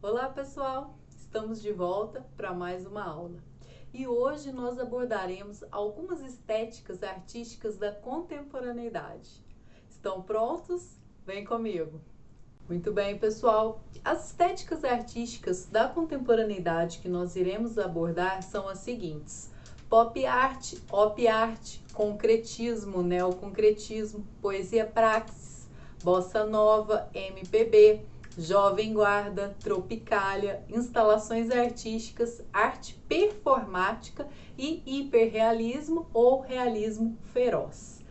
Olá pessoal, estamos de volta para mais uma aula e hoje nós abordaremos algumas estéticas artísticas da contemporaneidade. Estão prontos? Vem comigo! Muito bem pessoal, as estéticas artísticas da contemporaneidade que nós iremos abordar são as seguintes: pop art, op art, concretismo, neoconcretismo, poesia praxis, bossa nova, MPB, jovem guarda, tropicália, instalações artísticas, arte performática e hiperrealismo ou realismo feroz.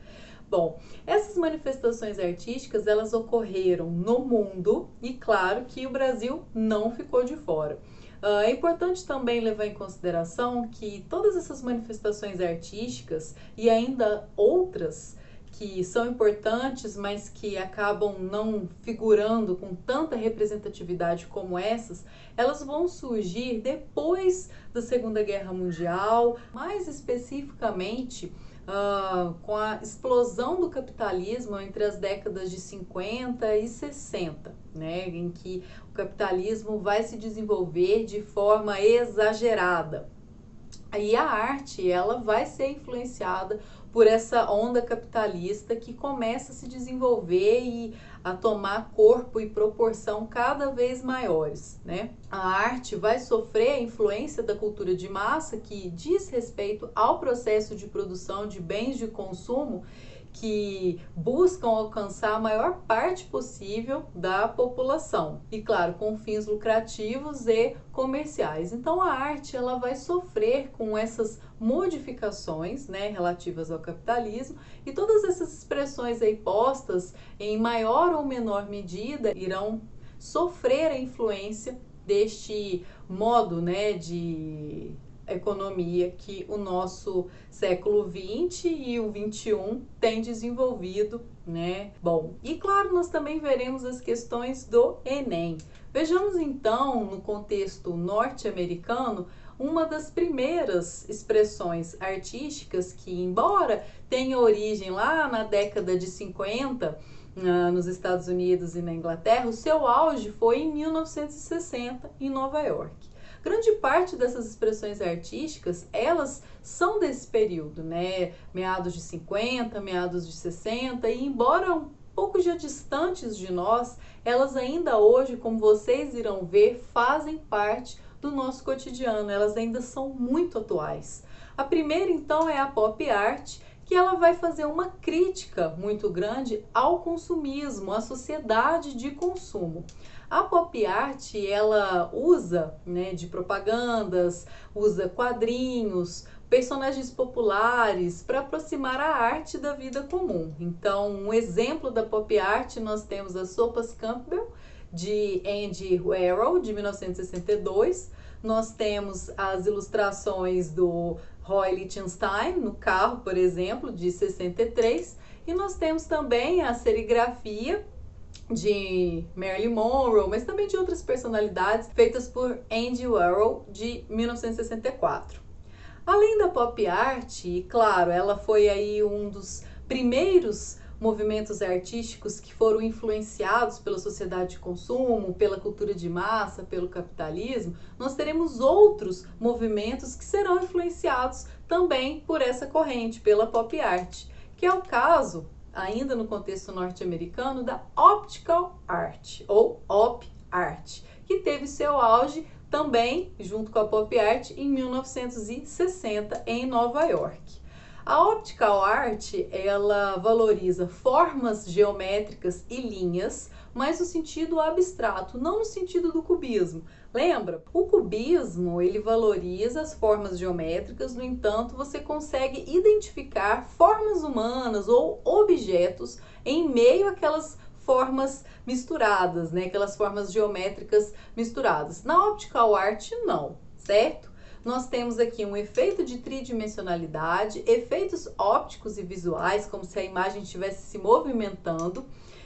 Bom, essas manifestações artísticas elas ocorreram no mundo e claro que o Brasil não ficou de fora. É importante também levar em consideração que todas essas manifestações artísticas e ainda outras que são importantes, mas que acabam não figurando com tanta representatividade como essas, elas vão surgir depois da Segunda Guerra Mundial, mais especificamente com a explosão do capitalismo entre as décadas de 50 e 60, né, em que o capitalismo vai se desenvolver de forma exagerada. E a arte, ela vai ser influenciada por essa onda capitalista que começa a se desenvolver e a tomar corpo e proporção cada vez maiores, né? A arte vai sofrer a influência da cultura de massa que diz respeito ao processo de produção de bens de consumo que buscam alcançar a maior parte possível da população e claro, com fins lucrativos e comerciais. Então a arte ela vai sofrer com essas modificações, né, relativas ao capitalismo, e todas essas expressões aí postas em maior ou menor medida irão sofrer a influência deste modo, né, de economia que o nosso século 20 e o 21 tem desenvolvido, né? Bom, e claro, nós também veremos as questões do Enem. Vejamos então, no contexto norte-americano, uma das primeiras expressões artísticas que, embora tenha origem lá na década de 50, nos Estados Unidos e na Inglaterra, o seu auge foi em 1960, em Nova York. Grande parte dessas expressões artísticas, elas são desse período, né? Meados de 50, meados de 60, e embora um pouco já distantes de nós, elas ainda hoje, como vocês irão ver, fazem parte do nosso cotidiano, elas ainda são muito atuais. A primeira, então, é a pop art, que ela vai fazer uma crítica muito grande ao consumismo, à sociedade de consumo. A pop art, ela usa, né, de propagandas, usa quadrinhos, personagens populares para aproximar a arte da vida comum. Então, um exemplo da pop art, nós temos as sopas Campbell, de Andy Warhol, de 1962. Nós temos as ilustrações do Roy Lichtenstein, no carro, por exemplo, de 63. E nós temos também a serigrafia de Marilyn Monroe, mas também de outras personalidades, feitas por Andy Warhol, de 1964. Além da pop art, e claro, ela foi aí um dos primeiros movimentos artísticos que foram influenciados pela sociedade de consumo, pela cultura de massa, pelo capitalismo, nós teremos outros movimentos que serão influenciados também por essa corrente, pela pop art, que é o caso, ainda no contexto norte-americano, da optical art, ou op art, que teve seu auge também, junto com a pop art, em 1960, em Nova York. A optical art, ela valoriza formas geométricas e linhas, mas no sentido abstrato, não no sentido do cubismo. Lembra? O cubismo, ele valoriza as formas geométricas, no entanto, você consegue identificar formas humanas ou objetos em meio àquelas formas misturadas, né? Aquelas formas geométricas misturadas. Na optical art, não, certo? Nós temos aqui um efeito de tridimensionalidade, efeitos ópticos e visuais, como se a imagem estivesse se movimentando,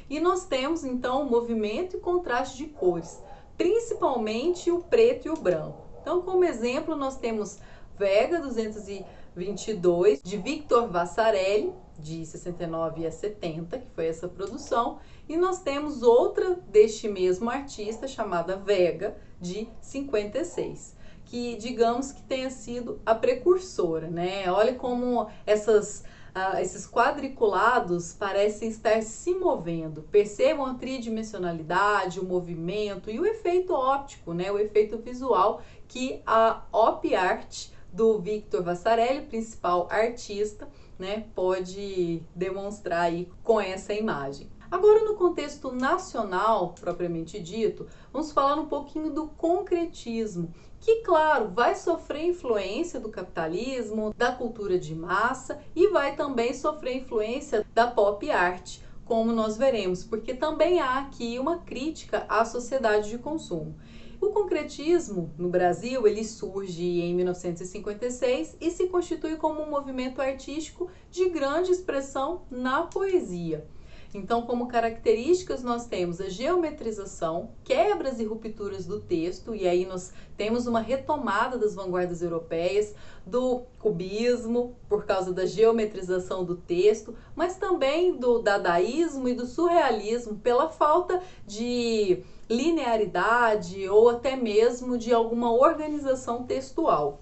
e nós temos então o movimento e contraste de cores, principalmente o preto e o branco. Então, como exemplo, nós temos Vega 220 22, de Victor Vasarely, de 69 a 70, que foi essa produção. E nós temos outra deste mesmo artista, chamada Vega, de 56, que digamos que tenha sido a precursora, né? Olha como esses quadriculados parecem estar se movendo. Percebam a tridimensionalidade, o movimento e o efeito óptico, né? O efeito visual que a Op Art do Victor Vasarely, principal artista, né, pode demonstrar aí com essa imagem. Agora, no contexto nacional, propriamente dito, vamos falar um pouquinho do concretismo, que, claro, vai sofrer influência do capitalismo, da cultura de massa e vai também sofrer influência da pop art, como nós veremos, porque também há aqui uma crítica à sociedade de consumo. O concretismo no Brasil, ele surge em 1956 e se constitui como um movimento artístico de grande expressão na poesia. Então, como características, nós temos a geometrização, quebras e rupturas do texto, e aí nós temos uma retomada das vanguardas europeias, do cubismo, por causa da geometrização do texto, mas também do dadaísmo e do surrealismo, pela falta de linearidade ou até mesmo de alguma organização textual.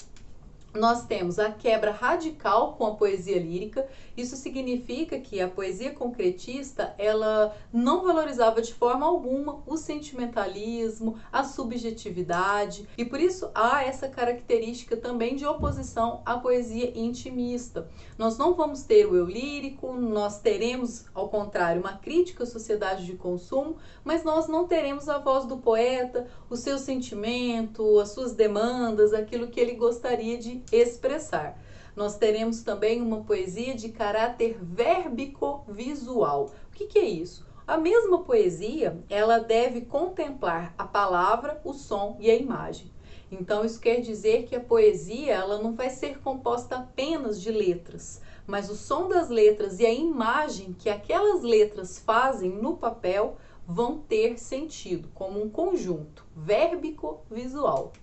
Nós temos a quebra radical com a poesia lírica. Isso significa que a poesia concretista, ela não valorizava de forma alguma o sentimentalismo, a subjetividade, e por isso há essa característica também de oposição à poesia intimista. Nós não vamos ter o eu lírico, nós teremos, ao contrário, uma crítica à sociedade de consumo, mas nós não teremos a voz do poeta, o seu sentimento, as suas demandas, aquilo que ele gostaria de expressar. Nós teremos também uma poesia de caráter vérbico-visual. O que é isso? A mesma poesia, ela deve contemplar a palavra, o som e a imagem. Então, isso quer dizer que a poesia, ela não vai ser composta apenas de letras, mas o som das letras e a imagem que aquelas letras fazem no papel vão ter sentido, como um conjunto vérbico-visual.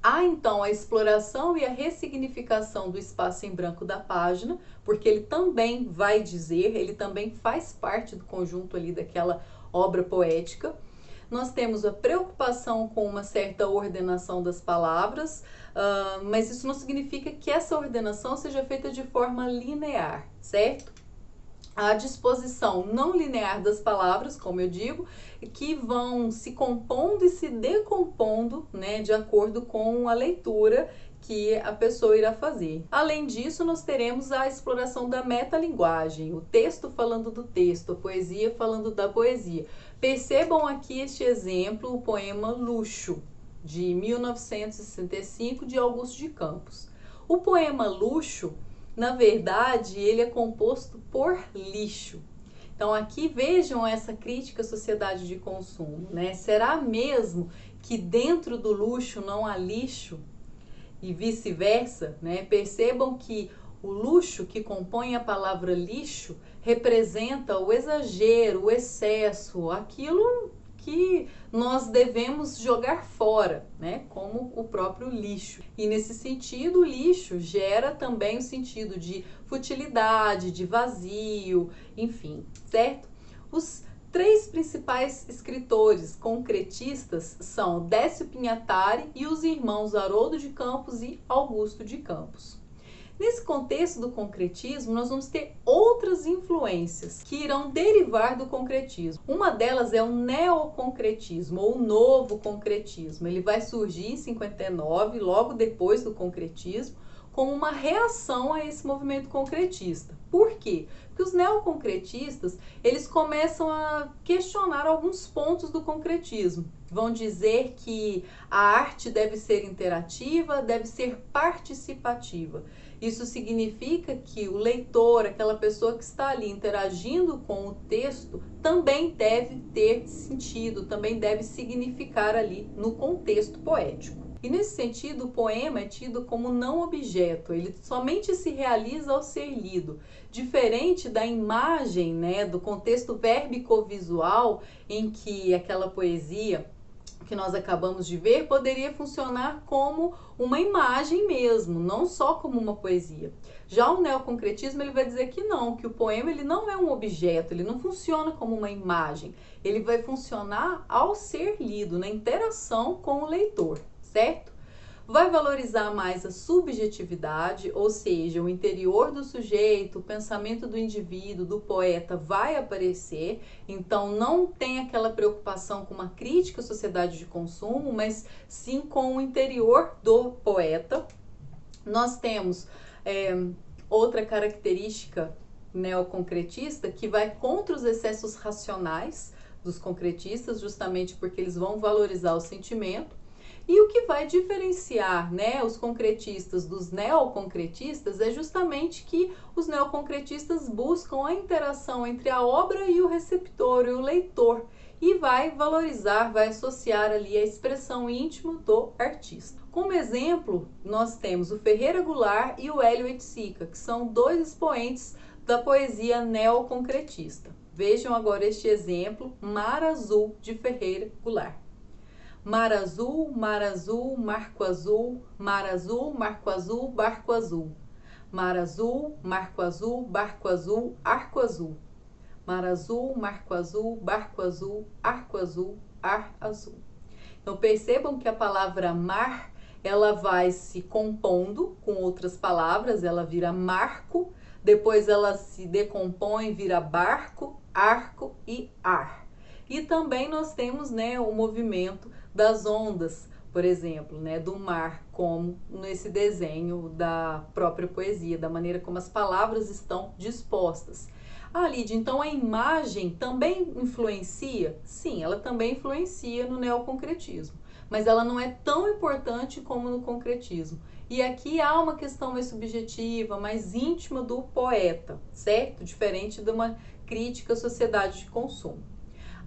Há então a exploração e a ressignificação do espaço em branco da página, porque ele também vai dizer, ele também faz parte do conjunto ali daquela obra poética. Nós temos a preocupação com uma certa ordenação das palavras, mas isso não significa que essa ordenação seja feita de forma linear, certo? A disposição não linear das palavras, como eu digo, que vão se compondo e se decompondo, né, de acordo com a leitura que a pessoa irá fazer. Além disso, nós teremos a exploração da metalinguagem, o texto falando do texto, a poesia falando da poesia. Percebam aqui este exemplo, o poema Luxo, de 1965, de Augusto de Campos. O poema Luxo, na verdade, ele é composto por lixo. Então, aqui vejam essa crítica à sociedade de consumo, né? Será mesmo que dentro do luxo não há lixo? E vice-versa, né? Percebam que o luxo que compõe a palavra lixo representa o exagero, o excesso, aquilo que nós devemos jogar fora, né? Como o próprio lixo. E nesse sentido, o lixo gera também o sentido de futilidade, de vazio, enfim, certo? Os três principais escritores concretistas são Décio Pinhatari e os irmãos Haroldo de Campos e Augusto de Campos. Nesse contexto do concretismo, nós vamos ter outras influências que irão derivar do concretismo. Uma delas é o neoconcretismo, ou o novo concretismo. Ele vai surgir em 59, logo depois do concretismo, como uma reação a esse movimento concretista. Por quê? Porque os neoconcretistas, eles começam a questionar alguns pontos do concretismo. Vão dizer que a arte deve ser interativa, deve ser participativa. Isso significa que o leitor, aquela pessoa que está ali interagindo com o texto, também deve ter sentido, também deve significar ali no contexto poético. E nesse sentido, o poema é tido como não objeto, ele somente se realiza ao ser lido, diferente da imagem, né, do contexto vérbico-visual em que aquela poesia que nós acabamos de ver poderia funcionar como uma imagem mesmo, não só como uma poesia. Já o neoconcretismo ele vai dizer que não, que o poema ele não é um objeto, ele não funciona como uma imagem, ele vai funcionar ao ser lido, na interação com o leitor, certo? Vai valorizar mais a subjetividade, ou seja, o interior do sujeito, o pensamento do indivíduo, do poeta vai aparecer, então não tem aquela preocupação com uma crítica à sociedade de consumo, mas sim com o interior do poeta. Nós temos outra característica neoconcretista que vai contra os excessos racionais dos concretistas, justamente porque eles vão valorizar o sentimento. E o que vai diferenciar, né, os concretistas dos neoconcretistas é justamente que os neoconcretistas buscam a interação entre a obra e o receptor, e o leitor, e vai valorizar, vai associar ali a expressão íntima do artista. Como exemplo, nós temos o Ferreira Goulart e o Hélio Oiticica, que são dois expoentes da poesia neoconcretista. Vejam agora este exemplo, Mar Azul, de Ferreira Goulart. Mar azul, marco azul, mar azul, marco azul, barco azul. Mar azul, marco azul, barco azul, arco azul. Mar azul, marco azul, barco azul, arco azul, ar azul. Então percebam que a palavra mar, ela vai se compondo com outras palavras, ela vira marco, depois ela se decompõe, vira barco, arco e ar. E também nós temos, né, o movimento das ondas, por exemplo, né, do mar, como nesse desenho da própria poesia, da maneira como as palavras estão dispostas. Ah, Lídia, então a imagem também influencia? Sim, ela também influencia no neoconcretismo, mas ela não é tão importante como no concretismo. E aqui há uma questão mais subjetiva, mais íntima do poeta, certo? Diferente de uma crítica à sociedade de consumo.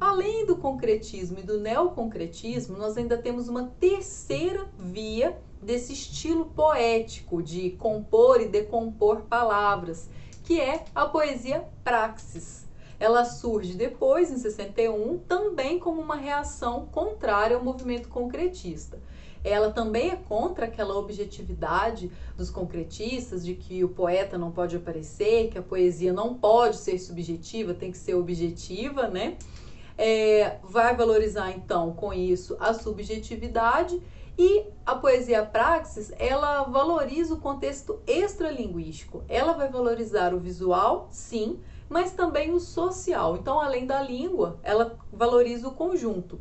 Além do concretismo e do neoconcretismo, nós ainda temos uma terceira via desse estilo poético de compor e decompor palavras, que é a poesia praxis. Ela surge depois, em 61, também como uma reação contrária ao movimento concretista. Ela também é contra aquela objetividade dos concretistas de que o poeta não pode aparecer, que a poesia não pode ser subjetiva, tem que ser objetiva, né? Vai valorizar então com isso a subjetividade, e a poesia praxis ela valoriza o contexto extralinguístico, ela vai valorizar o visual, sim, mas também o social. Então, além da língua, ela valoriza o conjunto,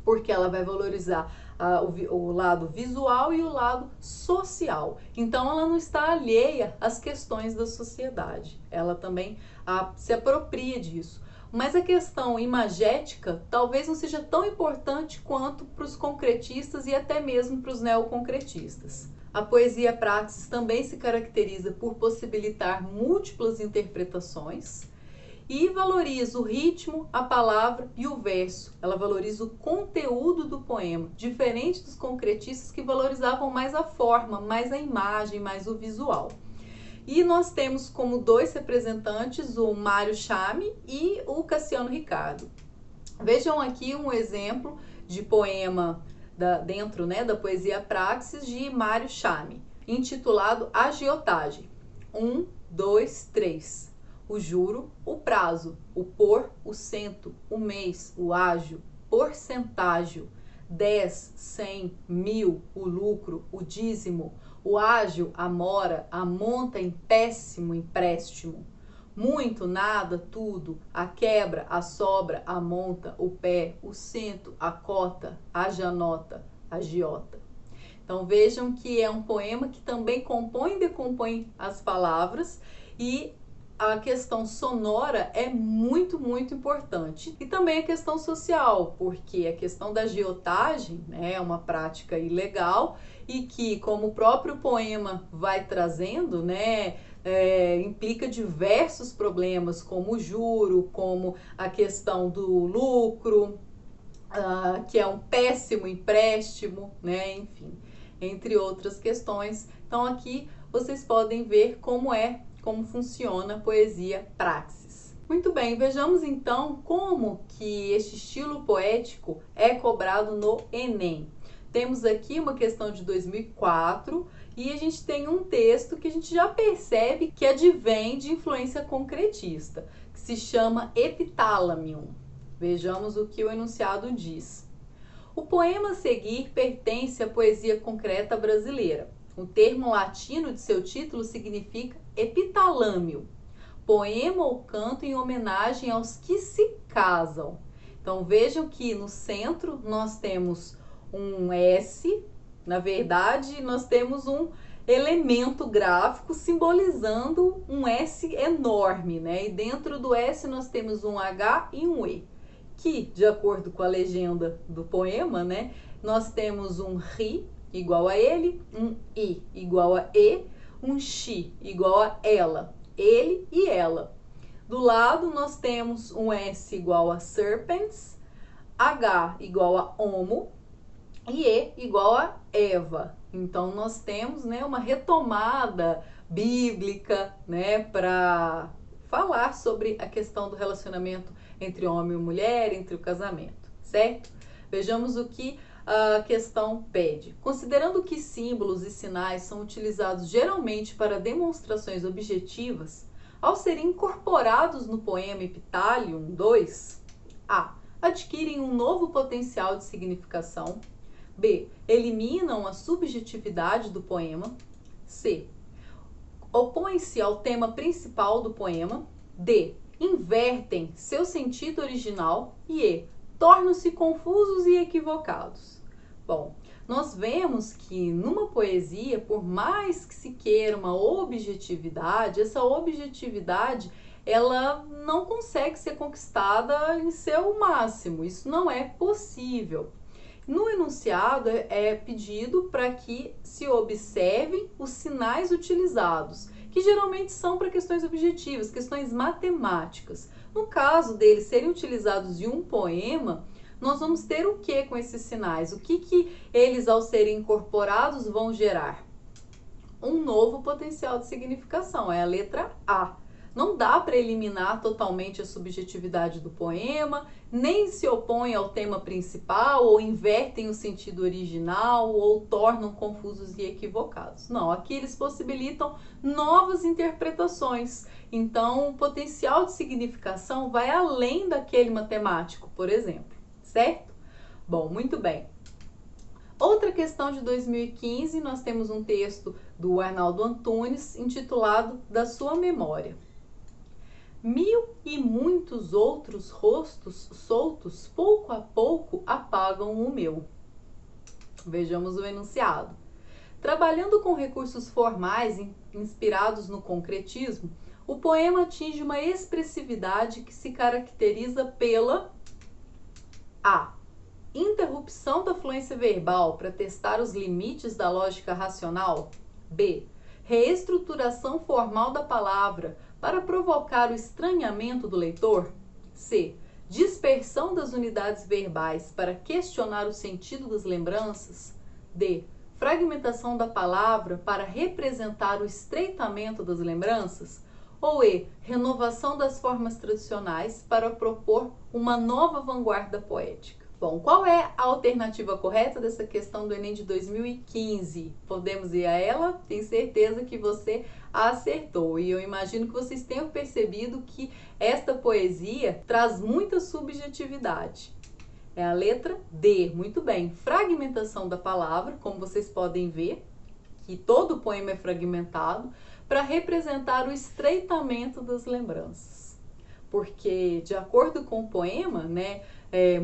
porque ela vai valorizar o lado visual e o lado social. Então, ela não está alheia às questões da sociedade, ela também se apropria disso. Mas a questão imagética talvez não seja tão importante quanto para os concretistas e até mesmo para os neoconcretistas. A poesia praxis também se caracteriza por possibilitar múltiplas interpretações e valoriza o ritmo, a palavra e o verso. Ela valoriza o conteúdo do poema, diferente dos concretistas que valorizavam mais a forma, mais a imagem, mais o visual. E nós temos como dois representantes o Mário Chame e o Cassiano Ricardo. Vejam aqui um exemplo de poema dentro, né, da poesia praxis de Mário Chame, intitulado Agiotagem. 1, 2, 3. O juro, o prazo, o por, o cento, o mês, o ágio, porcentágio, 10, 100, 1000, o lucro, o dízimo, o ágio, a mora, a monta em péssimo empréstimo, muito, nada, tudo, a quebra, a sobra, a monta, o pé, o cento, a cota, a janota, a giota. Então vejam que é um poema que também compõe e decompõe as palavras, e a questão sonora é muito, muito importante. E também a questão social, porque a questão da agiotagem, né, é uma prática ilegal e que, como o próprio poema vai trazendo, né, implica diversos problemas, como o juro, como a questão do lucro, que é um péssimo empréstimo, né, enfim, entre outras questões. Então aqui vocês podem ver como funciona a poesia praxis. Muito bem, vejamos então como que este estilo poético é cobrado no Enem. Temos aqui uma questão de 2004 e a gente tem um texto que a gente já percebe que advém de influência concretista, que se chama Epithalamium. Vejamos o que o enunciado diz. O poema a seguir pertence à poesia concreta brasileira. O termo latino de seu título significa epitalamio, poema ou canto em homenagem aos que se casam. Então vejam que no centro nós temos um S, na verdade nós temos um elemento gráfico simbolizando um S enorme, né? E dentro do S nós temos um H e um E, que de acordo com a legenda do poema, né, nós temos um ri igual a ele, um I igual a E, um X igual a ela, ele e ela. Do lado nós temos um S igual a serpens, H igual a homo e E igual a Eva. Então nós temos, né, uma retomada bíblica, né, para falar sobre a questão do relacionamento entre homem e mulher, entre o casamento, certo? Vejamos o que a questão pede. Considerando que símbolos e sinais são utilizados geralmente para demonstrações objetivas, ao serem incorporados no poema Epithalamium 2, A. Adquirem um novo potencial de significação. B. Eliminam a subjetividade do poema. C. Opõem-se ao tema principal do poema. D. Invertem seu sentido original. E E. Tornam-se confusos e equivocados. Bom, nós vemos que numa poesia, por mais que se queira uma objetividade, essa objetividade ela não consegue ser conquistada em seu máximo. Isso não é possível. No enunciado é pedido para que se observem os sinais utilizados, que geralmente são para questões objetivas, questões matemáticas. No caso deles serem utilizados em um poema, nós vamos ter o que com esses sinais? O que eles, ao serem incorporados, vão gerar? Um novo potencial de significação, é a letra A. Não dá para eliminar totalmente a subjetividade do poema, nem se opõem ao tema principal, ou invertem o sentido original, ou tornam confusos e equivocados. Não, aqui eles possibilitam novas interpretações. Então, o potencial de significação vai além daquele matemático, por exemplo, certo? Bom, muito bem. Outra questão de 2015, nós temos um texto do Arnaldo Antunes, intitulado Da Sua Memória. Mil e muitos outros rostos soltos, pouco a pouco, apagam o meu. Vejamos o enunciado. Trabalhando com recursos formais inspirados no concretismo, o poema atinge uma expressividade que se caracteriza pela A. Interrupção da fluência verbal para testar os limites da lógica racional. B. Reestruturação formal da palavra para provocar o estranhamento do leitor. C. Dispersão das unidades verbais para questionar o sentido das lembranças. D. Fragmentação da palavra para representar o estreitamento das lembranças. Ou E. Renovação das formas tradicionais para propor uma nova vanguarda poética. Bom, qual é a alternativa correta dessa questão do Enem de 2015? Podemos ir a ela? Tenho certeza que você acertou. E eu imagino que vocês tenham percebido que esta poesia traz muita subjetividade. É a letra D. Muito bem. Fragmentação da palavra, como vocês podem ver, que todo o poema é fragmentado, para representar o estreitamento das lembranças. Porque, de acordo com o poema, né,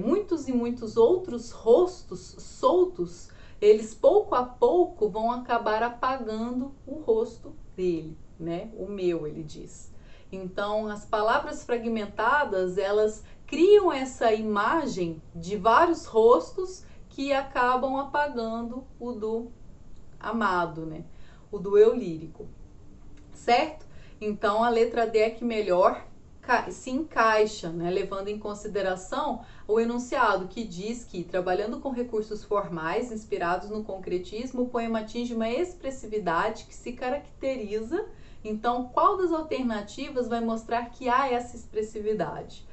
muitos e muitos outros rostos soltos, eles pouco a pouco vão acabar apagando o rosto dele, né? O meu, ele diz. Então, as palavras fragmentadas, elas criam essa imagem de vários rostos que acabam apagando o do amado, né? O do eu lírico, certo? Então, a letra D é que melhor se encaixa, né, levando em consideração o enunciado que diz que, trabalhando com recursos formais inspirados no concretismo, o poema atinge uma expressividade que se caracteriza Então, qual das alternativas vai mostrar que há essa expressividade?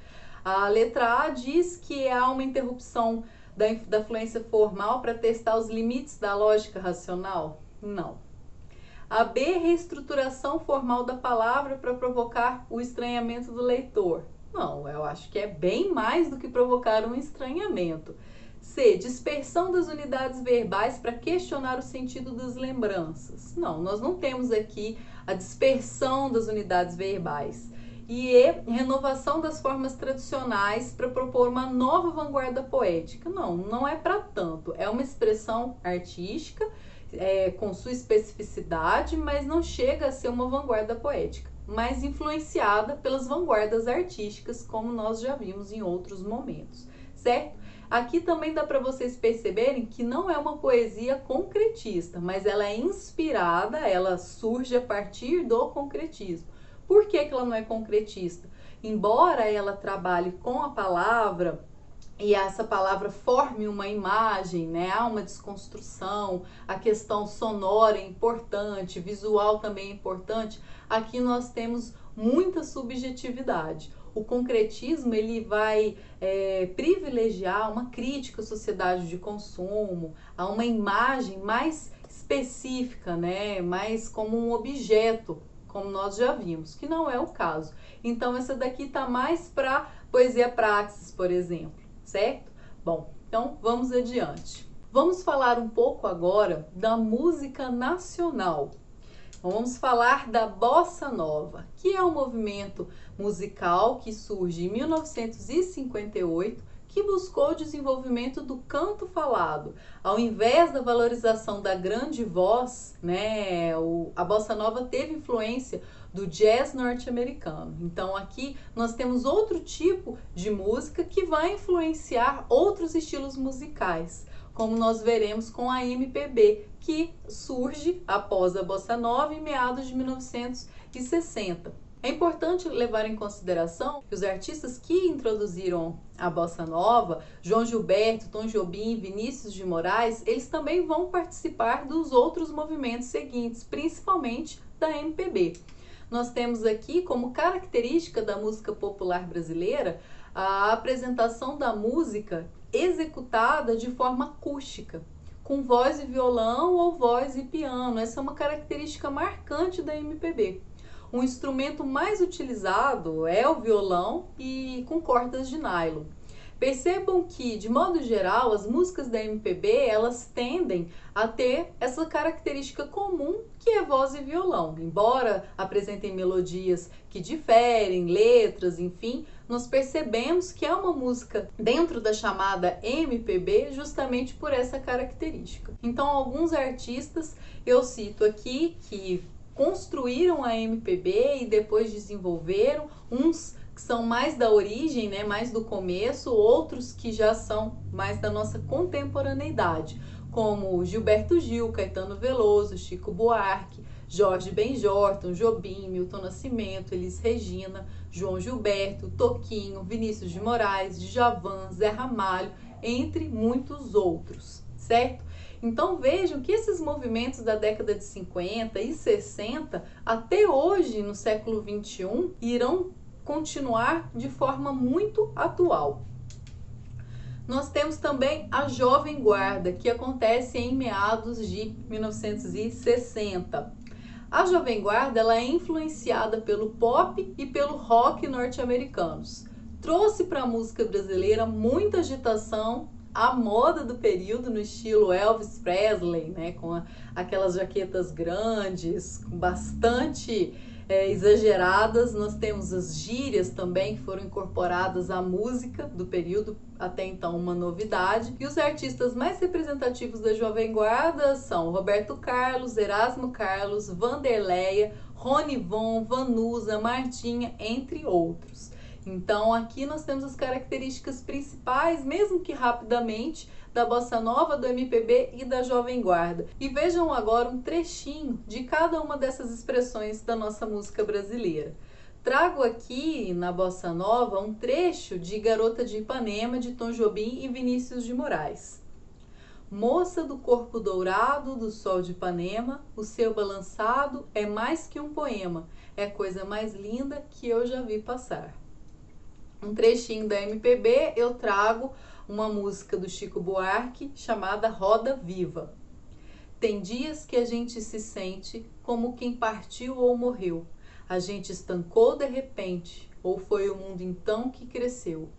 A letra A diz que há uma interrupção da fluência formal para testar os limites da lógica racional? Não. A B, reestruturação formal da palavra para provocar o estranhamento do leitor? Não, eu acho que é bem mais do que provocar um estranhamento. C, dispersão das unidades verbais para questionar o sentido das lembranças? Não, nós não temos aqui a dispersão das unidades verbais. E E, renovação das formas tradicionais para propor uma nova vanguarda poética? Não, não é para tanto. É uma expressão artística, com sua especificidade, mas não chega a ser uma vanguarda poética, mas influenciada pelas vanguardas artísticas, como nós já vimos em outros momentos, certo? Aqui também dá para vocês perceberem que não é uma poesia concretista, mas ela é inspirada, ela surge a partir do concretismo. Por que ela não é concretista? Embora ela trabalhe com a palavra, e essa palavra forme uma imagem, né? Há uma desconstrução, a questão sonora é importante, visual também é importante. Aqui nós temos muita subjetividade. O concretismo ele vai privilegiar uma crítica à sociedade de consumo, a uma imagem mais específica, né? Mais como um objeto, como nós já vimos, que não é o caso. Então essa daqui está mais para poesia praxis, por exemplo. Certo? Bom, então vamos adiante. Vamos falar um pouco agora da música nacional. Vamos falar da Bossa Nova, que é um movimento musical que surge em 1958, que buscou o desenvolvimento do canto falado. Ao invés da valorização da grande voz, né, a Bossa Nova teve influência do jazz norte-americano. Então aqui nós temos outro tipo de música que vai influenciar outros estilos musicais, como nós veremos com a MPB, que surge após a Bossa Nova em meados de 1960. É importante levar em consideração que os artistas que introduziram a Bossa Nova, João Gilberto, Tom Jobim, Vinícius de Moraes, eles também vão participar dos outros movimentos seguintes, principalmente da MPB. Nós temos aqui como característica da música popular brasileira a apresentação da música executada de forma acústica, com voz e violão ou voz e piano. Essa é uma característica marcante da MPB. O instrumento mais utilizado é o violão e com cordas de nylon. Percebam que, de modo geral, as músicas da MPB, elas tendem a ter essa característica comum, que é voz e violão. Embora apresentem melodias que diferem, letras, enfim, nós percebemos que é uma música dentro da chamada MPB justamente por essa característica. Então, alguns artistas, eu cito aqui, que construíram a MPB e depois desenvolveram, uns que são mais da origem, né, mais do começo, outros que já são mais da nossa contemporaneidade, como Gilberto Gil, Caetano Veloso, Chico Buarque, Jorge Benjor, Tom Jobim, Milton Nascimento, Elis Regina, João Gilberto, Toquinho, Vinícius de Moraes, Djavan, Zé Ramalho, entre muitos outros, certo? Então vejam que esses movimentos da década de 50 e 60, até hoje, no século 21, irão continuar de forma muito atual. Nós temos também a Jovem Guarda, que acontece em meados de 1960. A Jovem Guarda ela é influenciada pelo pop e pelo rock norte-americanos. Trouxe para a música brasileira muita agitação, a moda do período no estilo Elvis Presley, né, com aquelas jaquetas grandes, com bastante exageradas. Nós temos as gírias também que foram incorporadas à música do período, até então uma novidade. E os artistas mais representativos da Jovem Guarda são Roberto Carlos, Erasmo Carlos, Vanderleia, Rony Von, Vanusa, Martinha, entre outros. Então aqui nós temos as características principais, mesmo que rapidamente, da Bossa Nova, do MPB e da Jovem Guarda. E vejam agora um trechinho de cada uma dessas expressões da nossa música brasileira. Trago aqui na Bossa Nova um trecho de Garota de Ipanema, de Tom Jobim e Vinícius de Moraes. Moça do corpo dourado do sol de Ipanema, o seu balançado é mais que um poema, é a coisa mais linda que eu já vi passar. Um trechinho da MPB, eu trago uma música do Chico Buarque chamada Roda Viva. Tem dias que a gente se sente como quem partiu ou morreu. A gente estancou de repente, ou foi o mundo então que cresceu.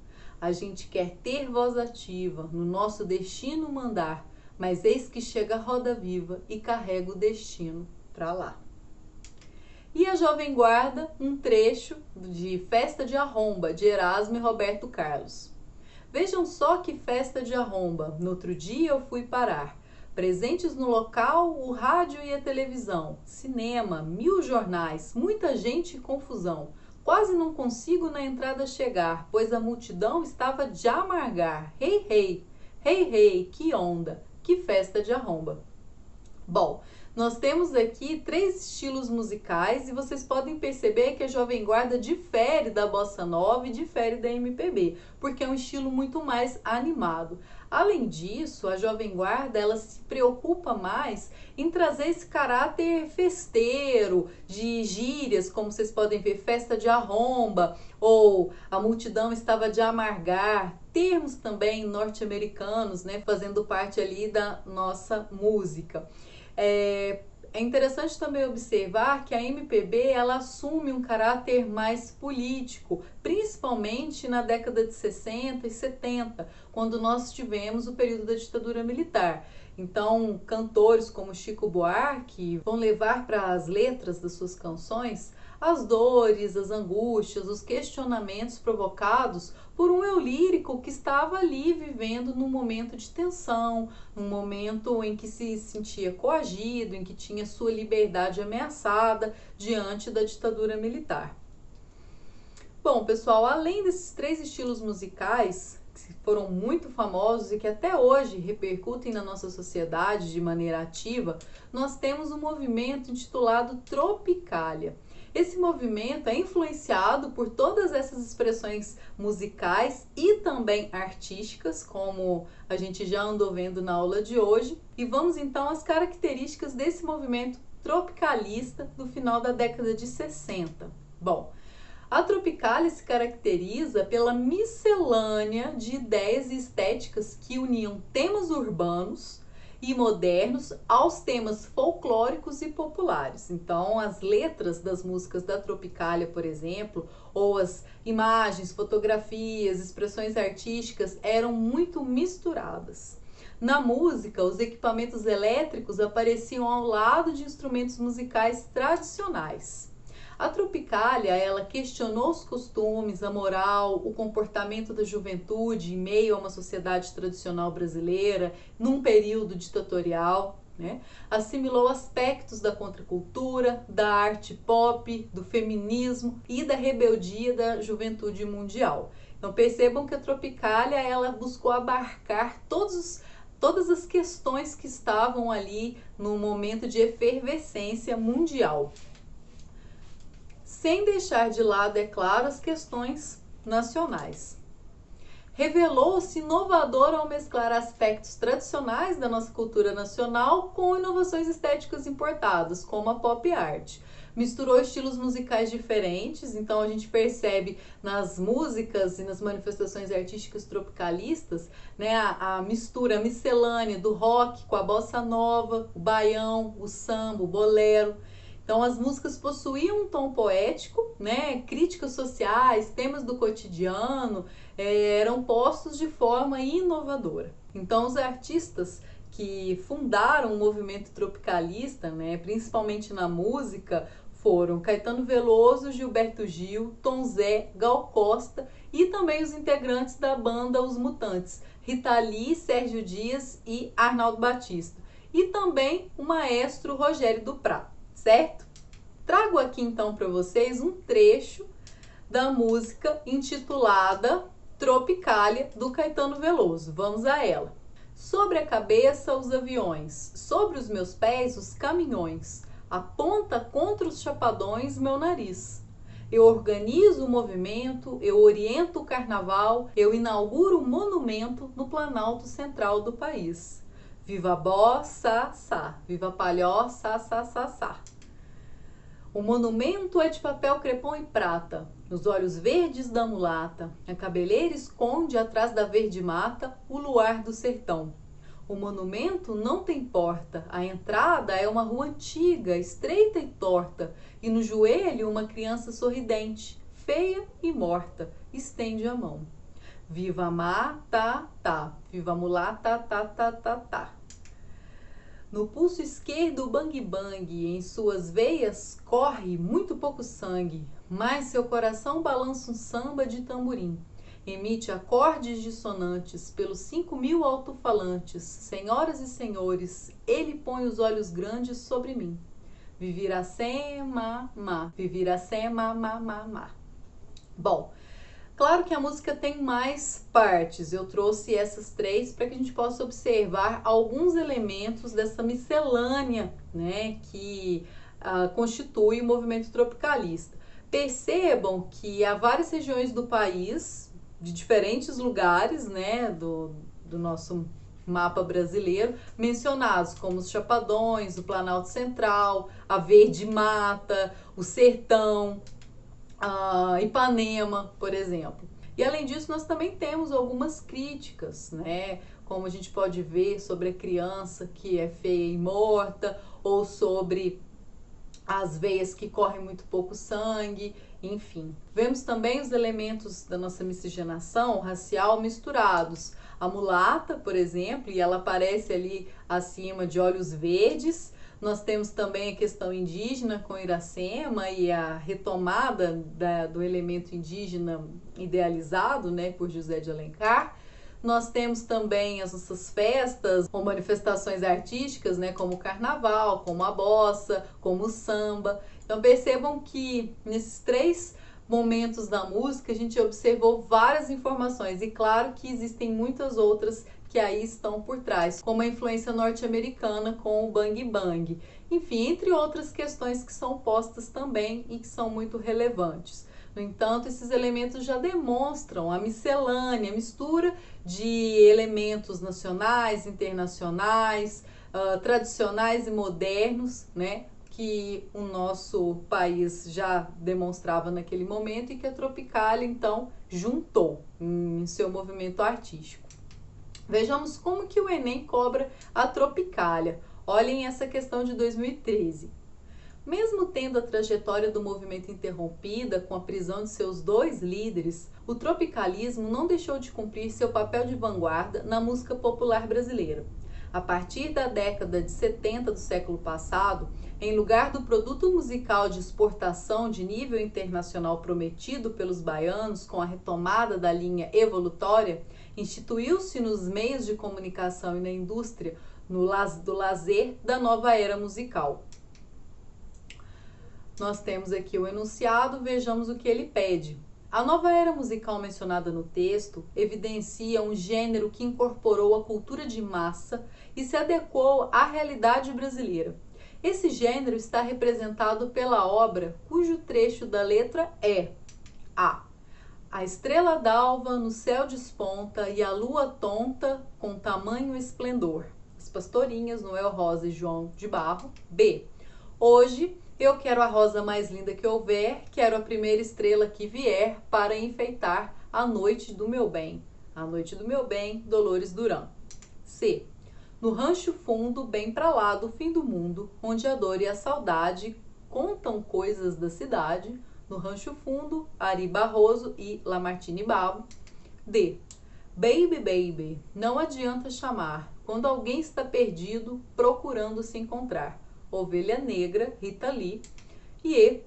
A gente quer ter voz ativa, no nosso destino mandar, mas eis que chega a roda viva e carrega o destino pra lá. E a Jovem Guarda, um trecho de Festa de Arromba, de Erasmo e Roberto Carlos. Vejam só que festa de arromba, no outro dia eu fui parar. Presentes no local, o rádio e a televisão, cinema, 1000 jornais, muita gente e confusão. Quase não consigo na entrada chegar, pois a multidão estava de amargar. Rei, rei, rei, rei, que onda, que festa de arromba. Bom, nós temos aqui 3 estilos musicais e vocês podem perceber que a Jovem Guarda difere da Bossa Nova e difere da MPB, porque é um estilo muito mais animado. Além disso, a Jovem Guarda ela se preocupa mais em trazer esse caráter festeiro, de gírias, como vocês podem ver, festa de arromba, ou a multidão estava de amargar, termos também norte-americanos, né, fazendo parte ali da nossa música. É interessante também observar que a MPB ela assume um caráter mais político, principalmente na década de 60 e 70, quando nós tivemos o período da ditadura militar. Então, cantores como Chico Buarque vão levar para as letras das suas canções as dores, as angústias, os questionamentos provocados por um eu lírico que estava ali vivendo num momento de tensão, num momento em que se sentia coagido, em que tinha sua liberdade ameaçada diante da ditadura militar. Bom, pessoal, além desses 3 estilos musicais que foram muito famosos e que até hoje repercutem na nossa sociedade de maneira ativa, nós temos um movimento intitulado Tropicália. Esse movimento é influenciado por todas essas expressões musicais e também artísticas, como a gente já andou vendo na aula de hoje. E vamos então às características desse movimento tropicalista do final da década de 60. Bom, a Tropicália se caracteriza pela miscelânea de ideias e estéticas que uniam temas urbanos e modernos aos temas folclóricos e populares. Então, as letras das músicas da Tropicália, por exemplo, ou as imagens, fotografias, expressões artísticas eram muito misturadas. Na música, os equipamentos elétricos apareciam ao lado de instrumentos musicais tradicionais. A Tropicália, ela questionou os costumes, a moral, o comportamento da juventude em meio a uma sociedade tradicional brasileira, num período ditatorial, né? Assimilou aspectos da contracultura, da arte pop, do feminismo e da rebeldia da juventude mundial. Então percebam que a Tropicália, ela buscou abarcar todas as questões que estavam ali no momento de efervescência mundial, sem deixar de lado, é claro, as questões nacionais. Revelou-se inovador ao mesclar aspectos tradicionais da nossa cultura nacional com inovações estéticas importadas, como a pop art. Misturou estilos musicais diferentes, então a gente percebe nas músicas e nas manifestações artísticas tropicalistas, né, a mistura miscelânea do rock com a bossa nova, o baião, o samba, o bolero. Então as músicas possuíam um tom poético, né? Críticas sociais, temas do cotidiano eram postos de forma inovadora. Então os artistas que fundaram o movimento tropicalista, né, principalmente na música, foram Caetano Veloso, Gilberto Gil, Tom Zé, Gal Costa e também os integrantes da banda Os Mutantes, Rita Lee, Sérgio Dias e Arnaldo Batista. E também o maestro Rogério Duprat. Certo? Trago aqui então para vocês um trecho da música intitulada Tropicália, do Caetano Veloso. Vamos a ela. Sobre a cabeça os aviões, sobre os meus pés os caminhões, aponta contra os chapadões meu nariz. Eu organizo o movimento, eu oriento o carnaval, eu inauguro o monumento no Planalto Central do país. Viva bossa, sa, viva palhoça, sa, sa, sa. O monumento é de papel crepom e prata, nos olhos verdes da mulata, a cabeleira esconde atrás da verde mata o luar do sertão. O monumento não tem porta, a entrada é uma rua antiga, estreita e torta, e no joelho uma criança sorridente, feia e morta, estende a mão. Viva a mata, tá, viva a mulata, tá, tá, tá, tá. No pulso esquerdo o bang bang, em suas veias corre muito pouco sangue, mas seu coração balança um samba de tamborim. Emite acordes dissonantes pelos 5.000 alto-falantes. Senhoras e senhores, ele põe os olhos grandes sobre mim. Viviracema, ma, viviracema, ma, ma, ma. Bom, claro que a música tem mais partes, eu trouxe essas 3 para que a gente possa observar alguns elementos dessa miscelânea, né, que constitui o movimento tropicalista. Percebam que há várias regiões do país, de diferentes lugares, né, do nosso mapa brasileiro, mencionados como os Chapadões, o Planalto Central, a Verde Mata, o Sertão, Ipanema, por exemplo. E além disso, nós também temos algumas críticas, né? Como a gente pode ver sobre a criança que é feia e morta, ou sobre as veias que correm muito pouco sangue, enfim. Vemos também os elementos da nossa miscigenação racial misturados. A mulata, por exemplo, e ela aparece ali acima de olhos verdes. Nós temos também a questão indígena com Iracema e a retomada do elemento indígena idealizado, né, por José de Alencar. Nós temos também as nossas festas ou manifestações artísticas, né, como o carnaval, como a bossa, como o samba. Então percebam que nesses 3 momentos da música a gente observou várias informações e claro que existem muitas outras que aí estão por trás, como a influência norte-americana com o bang bang. Enfim, entre outras questões que são postas também e que são muito relevantes. No entanto, esses elementos já demonstram a miscelânea, a mistura de elementos nacionais, internacionais, tradicionais e modernos, né, que o nosso país já demonstrava naquele momento e que a Tropicália, então, juntou em seu movimento artístico. Vejamos como que o Enem cobra a Tropicália. Olhem essa questão de 2013. Mesmo tendo a trajetória do movimento interrompida com a prisão de seus 2 líderes, o tropicalismo não deixou de cumprir seu papel de vanguarda na música popular brasileira. A partir da década de 70 do século passado, em lugar do produto musical de exportação de nível internacional prometido pelos baianos com a retomada da linha evolutória, instituiu-se nos meios de comunicação e na indústria do lazer da nova era musical. Nós temos aqui o enunciado, vejamos o que ele pede. A nova era musical mencionada no texto evidencia um gênero que incorporou a cultura de massa e se adequou à realidade brasileira. Esse gênero está representado pela obra cujo trecho da letra é A estrela d'alva no céu desponta e a lua tonta com tamanho esplendor. As pastorinhas, Noel Rosa e João de Barro. B. Hoje eu quero a rosa mais linda que houver, quero a primeira estrela que vier para enfeitar a noite do meu bem. A noite do meu bem, Dolores Duran. C. No rancho fundo, bem pra lá do fim do mundo, onde a dor e a saudade contam coisas da cidade, no rancho fundo, Ari Barroso e Lamartine Babo. D. Baby, baby, não adianta chamar, quando alguém está perdido, procurando se encontrar. Ovelha Negra, Rita Lee. E E.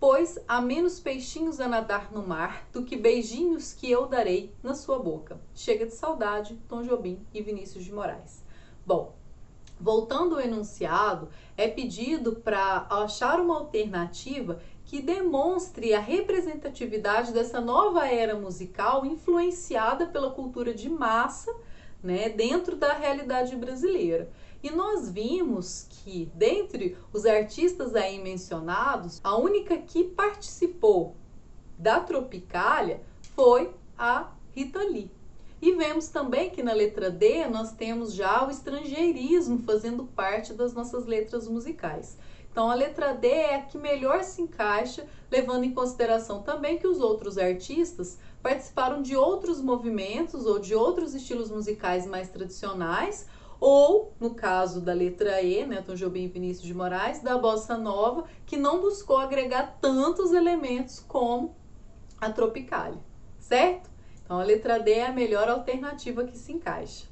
Pois há menos peixinhos a nadar no mar do que beijinhos que eu darei na sua boca. Chega de saudade, Tom Jobim e Vinícius de Moraes. Bom, voltando ao enunciado, é pedido para achar uma alternativa que demonstre a representatividade dessa nova era musical influenciada pela cultura de massa, né, dentro da realidade brasileira. E nós vimos que, dentre os artistas aí mencionados, a única que participou da Tropicália foi a Rita Lee. E vemos também que na letra D nós temos já o estrangeirismo fazendo parte das nossas letras musicais. Então a letra D é a que melhor se encaixa, levando em consideração também que os outros artistas participaram de outros movimentos ou de outros estilos musicais mais tradicionais, ou, no caso da letra E, né, Tom Jobim e Vinícius de Moraes, da bossa nova, que não buscou agregar tantos elementos como a Tropicália, certo? Então a letra D é a melhor alternativa que se encaixa.